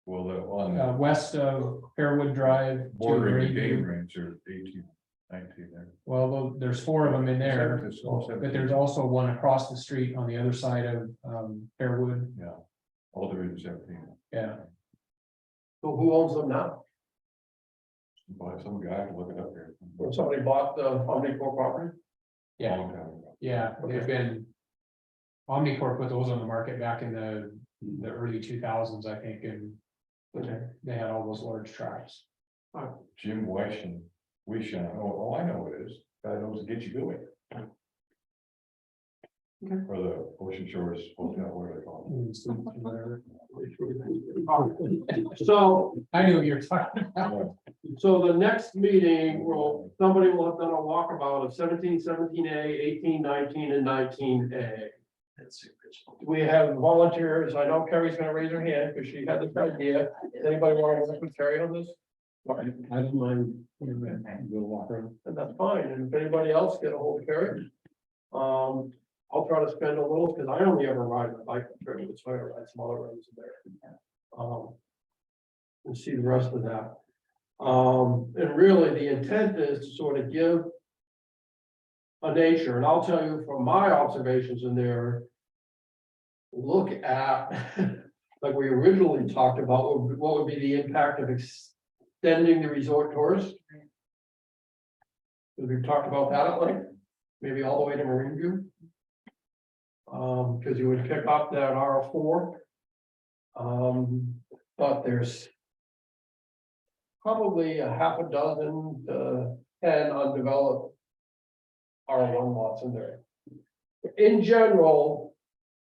Well, the on west of Fairwood Drive. to bordering the game Greenview. range are 18, 19 there. Well, there's 4 of them in there, It's all but 17. there's also one across the street on the other side of, Fairwood, Yeah, all there is 17. yeah. So who owns them now? By some guy, to look it up here. Or somebody bought the Omnicorp property? Yeah, Long time ago. yeah, they've been. Omnicorp put those on the market back in the early 2000s, I think, and they had all those large tracts. Jim Weish and oh, I know what it is, guy knows to get you going. Or the Ocean Shores Hotel, what do they call So, I knew what you were talking it? about. so the next meeting somebody will have done a walkabout of 17, 17A, 18, 19, and 19A. We have volunteers. I know Carrie's gonna raise her hand because she had this idea. Does anybody want to work with Carrie on this? I don't mind, go walk around. And that's fine. And if anybody else get a hold of Carrie. I'll try to spend a little, because I only ever ride my bike, so I ride some other roads in there. And see the rest of that. And really, the intent is to sort of give a nature, and I'll tell you from my observations in there, look at, like we originally talked about, what would be the impact of extending the resort tourist? We've talked about that at length, maybe all the way to Marine View. Because you would pick up that R4. But there's probably a half a dozen, 10 undeveloped R1 lots in there. In general,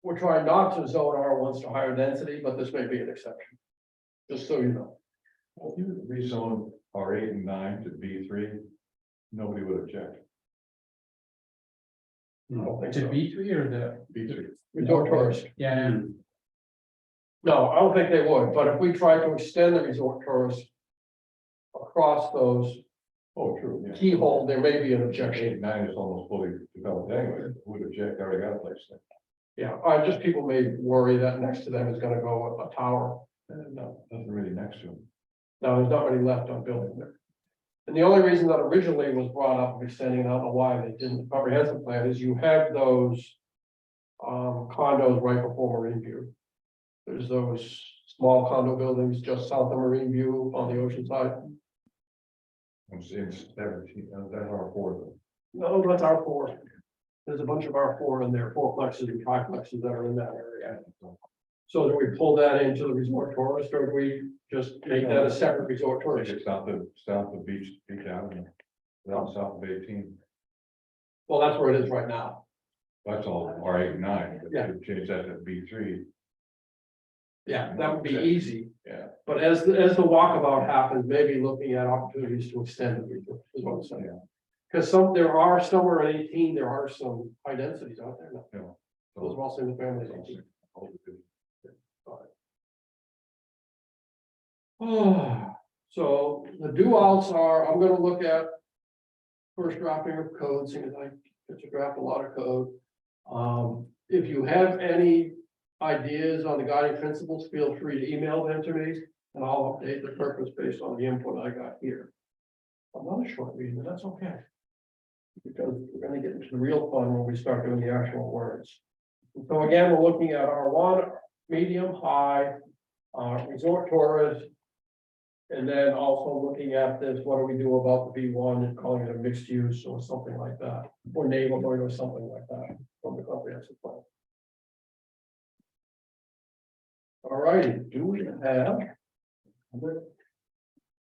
we're trying not to zone R1s to higher density, but this may be an exception. Just so you know. Well, if you rezone R8 and 9 to B3, nobody would object. I don't think To so. B3 or the, B3. Resort tourist. yeah, No, I don't think they would, but if we try to extend the resort tourist across those Oh, true, yeah. keyhole, there may be an 8 objection. and 9 is almost fully developed anyway, would object, already got a place there. Yeah, just people may worry that next to them is gonna go a tower. And no, Nothing really next to them. no, there's not really left on building there. And the only reason that originally was brought up of extending, and I don't know why they didn't, the comprehensive plan is you have those condos right before Marine View. There's those small condo buildings just south of Marine View on the ocean side. It's in 17, that's R4 though. No, that's R4. There's a bunch of R4 in there, fourplexes and triplexes that are in that area. So do we pull that into the resort tourist, or do we just make that a separate resort tourist? It's south of Beach Avenue, down south of 18. Well, that's where it is right now. That's all R8 and 9. but Yeah. to change that to B3. Yeah, that would be easy. Yeah. But as the walkabout happens, maybe looking at opportunities to extend it is what I'm saying. Because there are somewhere at 18, there are some high densities out there. Yeah. Those are all single families. So the do-alls are, I'm gonna look at first drafting of code, seeing as I get to draft a lot of code. If you have any ideas on the guiding principles, feel free to email them to me, and I'll update the purpose based on the input I got here. Another short reading, but that's okay. Because we're gonna get into the real fun when we start doing the actual words. So again, we're looking at R1, medium, high, resort tourist. And then also looking at this, what do we do about the B1 and calling it a mixed use or something like that, or neighborhood or something like that from the comprehensive plan. All righty, do we have?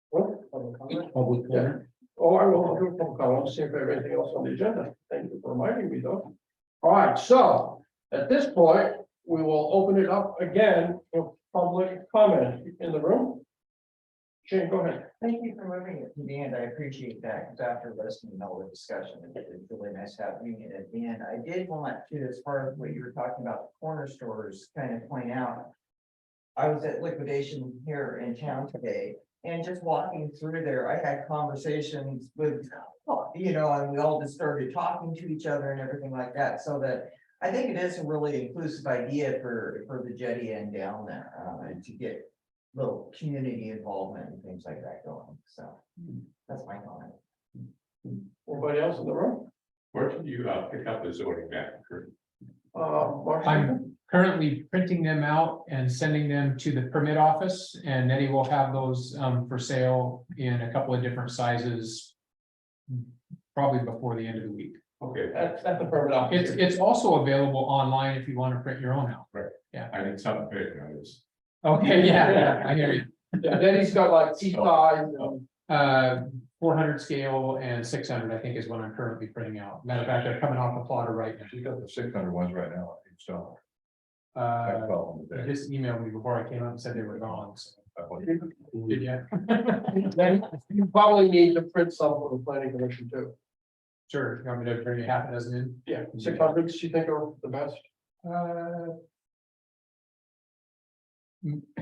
What? Public comment? Public Yeah. comment. Oh, I will do a phone call. I'll see if there's anything else on the agenda. Thank you for reminding me though. All right, so at this point, we will open it up again for public comment in the room. Shane, go ahead. Thank you for moving it to the end. I appreciate that, because after listening to all the discussion, it's really nice having it at the end. I did want to, as far as what you were talking about, the corner stores, kind of point out. I was at liquidation here in town today, and just walking through there, I had conversations with you know, and we all just started talking to each other and everything like that, so that. I think it is a really inclusive idea for the jetty end down there, and to get little community involvement and things like that going, so. That's my comment. Anybody else in the room? Where did you pick up the zoning map? Mark? I'm currently printing them out and sending them to the permit office, and Nettie will have those for sale in a couple of different sizes. Probably before the end of the week. Okay, That's the permit office. It's also available online if you want to print your own out. I need something big, I was. Okay, yeah, I hear you. Yeah, then he's got like T5 and 400 scale and 600, I think is what I'm currently printing out. Matter of fact, they're coming off the plotter right She's got the 600 ones right now, so. now. I felt They them just emailed me before I came up and said they were gone. So. today. Did you? then you probably need to print some for the planning commission too. Sure, you want me to bring a half a dozen in? Yeah, 600s, you think are the best?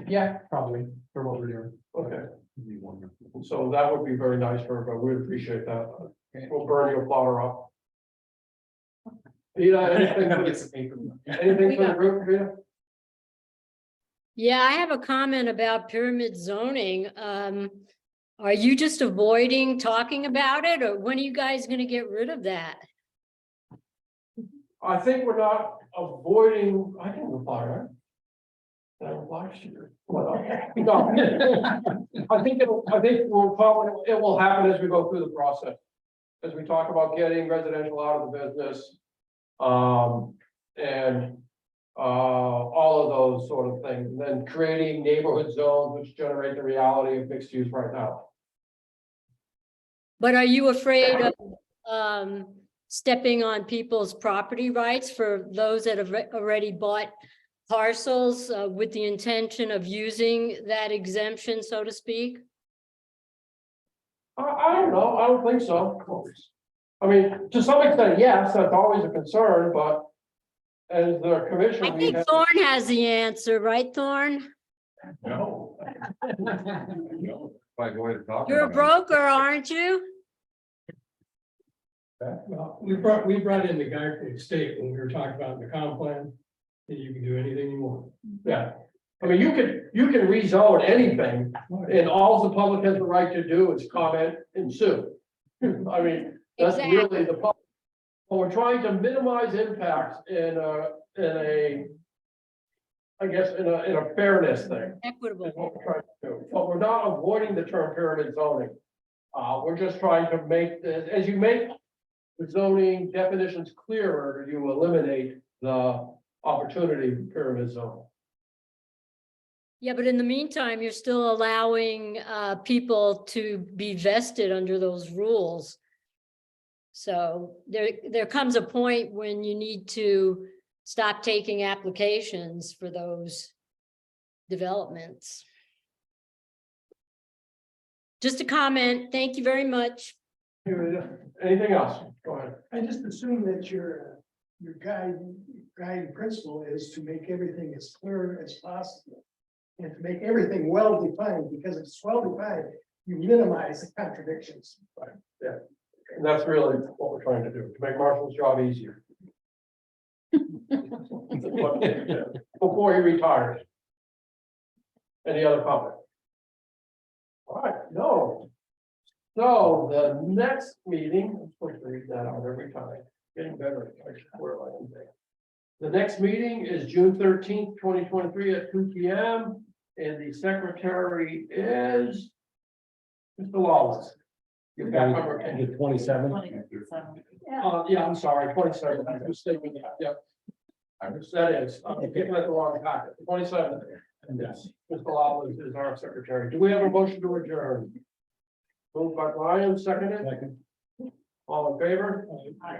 Yeah, probably for what we're doing. Okay, so that would be very nice for everybody. We appreciate that. We'll burn your plotter up. Peter, anything for Get some paper. anything for the group, Peter? Yeah, I have a comment about pyramid zoning. Are you just avoiding talking about it, or when are you guys gonna get rid of that? I think we're not avoiding, I can reply, right? Can I reply to you? No. I think we'll probably, it will happen as we go through the process. As we talk about getting residential out of the business. And all of those sort of things, and then creating neighborhood zones which generate the reality of mixed use right now. But are you afraid of stepping on people's property rights for those that have already bought parcels with the intention of using that exemption, so to speak? I don't know, I don't think so. I mean, to some extent, yes, that's always a concern, but as the commission. I we think have- Thorne has the answer, right, Thorne? No. No, by the way to talk. You're a about it. broker, aren't you? Well, we brought in the guy from the state when we were talking about the comp plan, that you can do anything you want. Yeah, I mean, you can rezone anything, and all the public has the right to do is comment and sue. I mean, that's really the public. But we're trying to minimize impacts in a, I guess, in a fairness thing. Equitable. Is what we're trying to do, but we're not avoiding the term pyramid zoning. We're just trying to make, as you make the zoning definitions clearer, you eliminate the opportunity for pyramid zoning. Yeah, but in the meantime, you're still allowing people to be vested under those rules. So there comes a point when you need to stop taking applications for those developments. Just a comment. Thank you very much. Anything else? Go ahead. I just assume that your guiding principle is to make everything as clear as possible. And to make everything well defined, because if it's well defined, you minimize the contradictions. Right, yeah. And that's really what we're trying to do, to make Marshall's job easier. Before he retires. Any other comment? All right, no. So the next meeting, I'm supposed to read that out every time, getting better. The next meeting is June 13th, 2023 at 2 p.m. And the secretary is Mr. Lawless. You've got number 10. The 27th. 27. Yeah, I'm sorry, 27. I'm mistaken. Yep. That is, I'm picking at the wrong packet. 27. Yes, Mr. Lawless is our secretary. Do we have a motion to adjourn? Moved by Brian, seconded. All in favor? Aye.